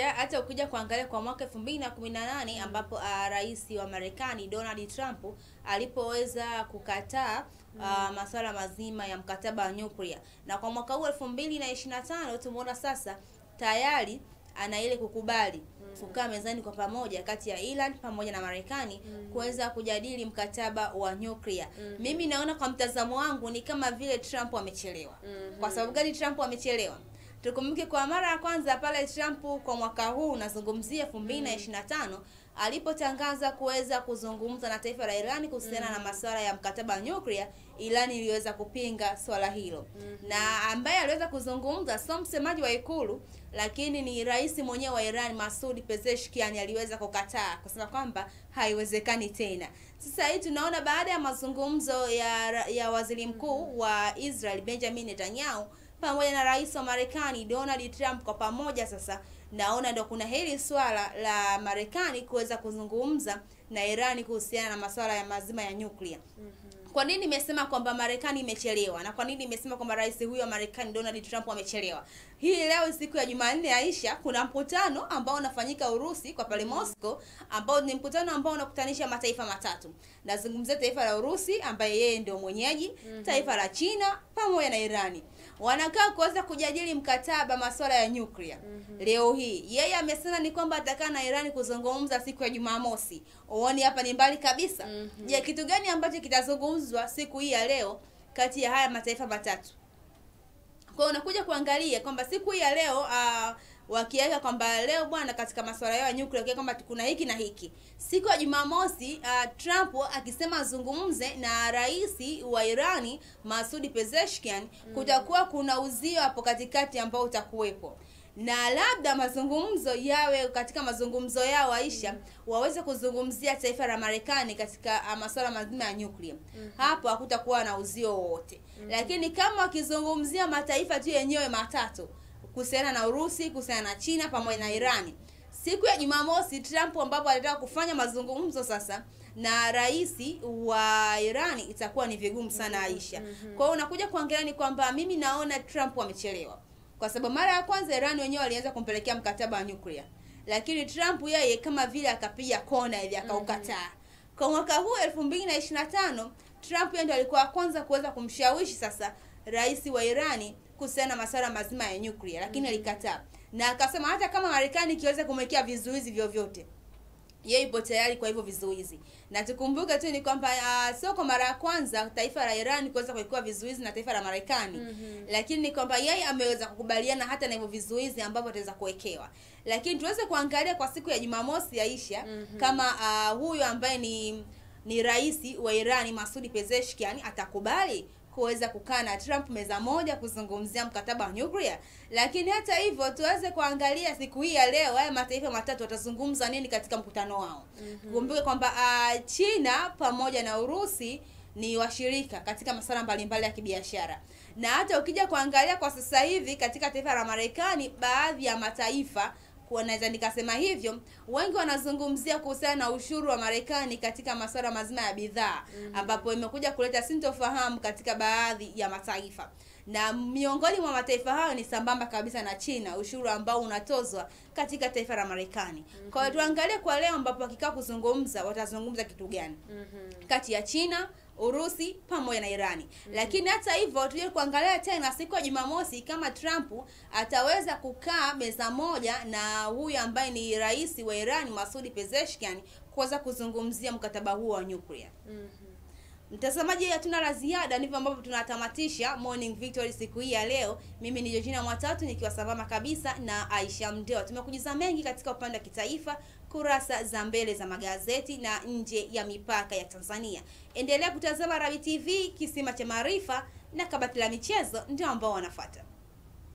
Aisha, hata ukija kuangalia kwa mwaka 2018 ambapo rais wa Marekani Donald Trump alipoweza kukataa masuala mazima ya mkataba wa nuclear, na kwa mwaka huu 2025 tumeona sasa tayari ana ile kukubali kukaa mezani kwa pamoja kati ya Iran pamoja na Marekani kuweza kujadili mkataba wa nuclear. Mimi naona kwa mtazamo wangu ni kama vile Trump amechelewa. Kwa sababu gani Trump amechelewa? Tukumbuke kwa mara ya kwanza pale Trump kwa mwaka huu nazungumzia 2025 alipotangaza kuweza kuzungumza na taifa la Iran kuhusiana na masuala ya mkataba wa nuclear, Iran iliweza kupinga swala hilo. Na ambaye aliweza kuzungumza sio msemaji wa ikulu, lakini ni rais mwenyewe wa Iran Masoud Pezeshkian aliweza kukataa kusema kwamba haiwezekani tena. Sasa hii tunaona baada ya mazungumzo ya waziri mkuu wa Israel Benjamin Netanyahu pamoja na rais wa Marekani Donald Trump kwa pamoja, sasa naona ndio kuna hili swala la Marekani kuweza kuzungumza na Iran kuhusiana na masuala ya mazima ya nuclear. Kwa nini nimesema kwamba Marekani imechelewa na kwa nini nimesema kwamba rais huyu wa Marekani Donald Trump amechelewa? Hii leo siku ya Jumanne Aisha, kuna mkutano ambao unafanyika Urusi kwa pale Moscow, ambao ni mkutano ambao unakutanisha mataifa matatu. Nazungumzia taifa la Urusi ambaye yeye ndio mwenyeji, taifa la China pamoja na Irani. Wanakaa kuweza kujadili mkataba masuala ya nuclear. Leo hii yeye amesema ni kwamba atakaa na Irani kuzungumza siku ya Jumamosi. Uone hapa ni mbali kabisa. Je, kitu gani ambacho kitazungumzwa siku hii ya leo kati ya haya mataifa matatu? Kwa unakuja kuangalia kwamba siku hii ya leo wakiweka kwamba leo bwana katika masuala ya nuclear kwa kwamba kuna hiki na hiki. Siku ya Jumamosi Trump akisema azungumze na rais wa Irani Masoud Pezeshkian, kutakuwa kuna uzio hapo katikati ambao utakuwepo. Na labda mazungumzo yawe katika mazungumzo yao Aisha waweze kuzungumzia taifa la Marekani katika masuala mazima ya nuclear. Hapo hakutakuwa na uzio wote. Lakini kama wakizungumzia mataifa tu yenyewe matatu kuhusiana na Urusi, kuhusiana na China pamoja na Irani, siku ya Jumamosi Trump ambapo anataka kufanya mazungumzo sasa na rais wa Irani itakuwa ni vigumu sana Aisha. Kwa hiyo unakuja kuangalia ni kwamba mimi naona Trump amechelewa. Kwa sababu mara ya kwanza Iran wenyewe walianza kumpelekea mkataba wa nuclear, lakini Trump yeye kama vile akapiga kona hivi akaukataa. Kwa mwaka huu 2025 Trump yeye ndiye alikuwa kwanza kuweza kumshawishi sasa rais wa Irani kuhusiana na masuala mazima ya nuclear, lakini alikataa. Na akasema hata kama Marekani ikiweza kumwekea vizuizi vyovyote, yeye ipo tayari kwa hivyo vizuizi. Na tukumbuke tu ni kwamba sio kwa mara ya kwanza taifa la Iran kuweza kuwekea vizuizi na taifa la Marekani. Lakini ni kwamba yeye ameweza kukubaliana hata na hivyo vizuizi ambavyo ataweza kuwekewa. Lakini tuweze kuangalia kwa siku ya Jumamosi Aisha, kama huyu ambaye ni rais wa Iran Masoud Pezeshkian atakubali kuweza kukaa na Trump meza moja kuzungumzia mkataba wa nuclear. Lakini hata hivyo tuweze kuangalia siku hii ya leo haya mataifa matatu watazungumza nini katika mkutano wao. Kumbuke kwamba China pamoja na Urusi ni washirika katika masuala mbalimbali ya kibiashara. Na hata ukija kuangalia kwa sasa hivi katika taifa la Marekani, baadhi ya mataifa naweza nikasema hivyo, wengi wanazungumzia kuhusiana na ushuru wa Marekani katika masuala mazima ya bidhaa, ambapo imekuja kuleta sintofahamu katika baadhi ya mataifa. Na miongoni mwa mataifa hayo ni sambamba kabisa na China, ushuru ambao unatozwa katika taifa la Marekani. Kwa hiyo tuangalie kwa leo ambapo wakikaa kuzungumza watazungumza kitu gani kati ya China, Urusi pamoja na Irani. Lakini hata hivyo tuje kuangalia tena siku ya Jumamosi kama Trump ataweza kukaa meza moja na huyu ambaye ni rais wa Irani Masoud Pezeshkian kuweza kuzungumzia mkataba huo wa nuclear. Mtazamaji, hatuna la ziada, ndivyo ambavyo tunatamatisha Morning Victory siku hii ya leo. Mimi ni Georgina Mwatatu nikiwa sambamba kabisa na Aisha Mdeo. Tumekujuza mengi katika upande wa kitaifa, kurasa za mbele za magazeti na nje ya mipaka ya Tanzania. Endelea kutazama Rabi TV, kisima cha maarifa, na kabati la michezo ndio ambao wanafuata.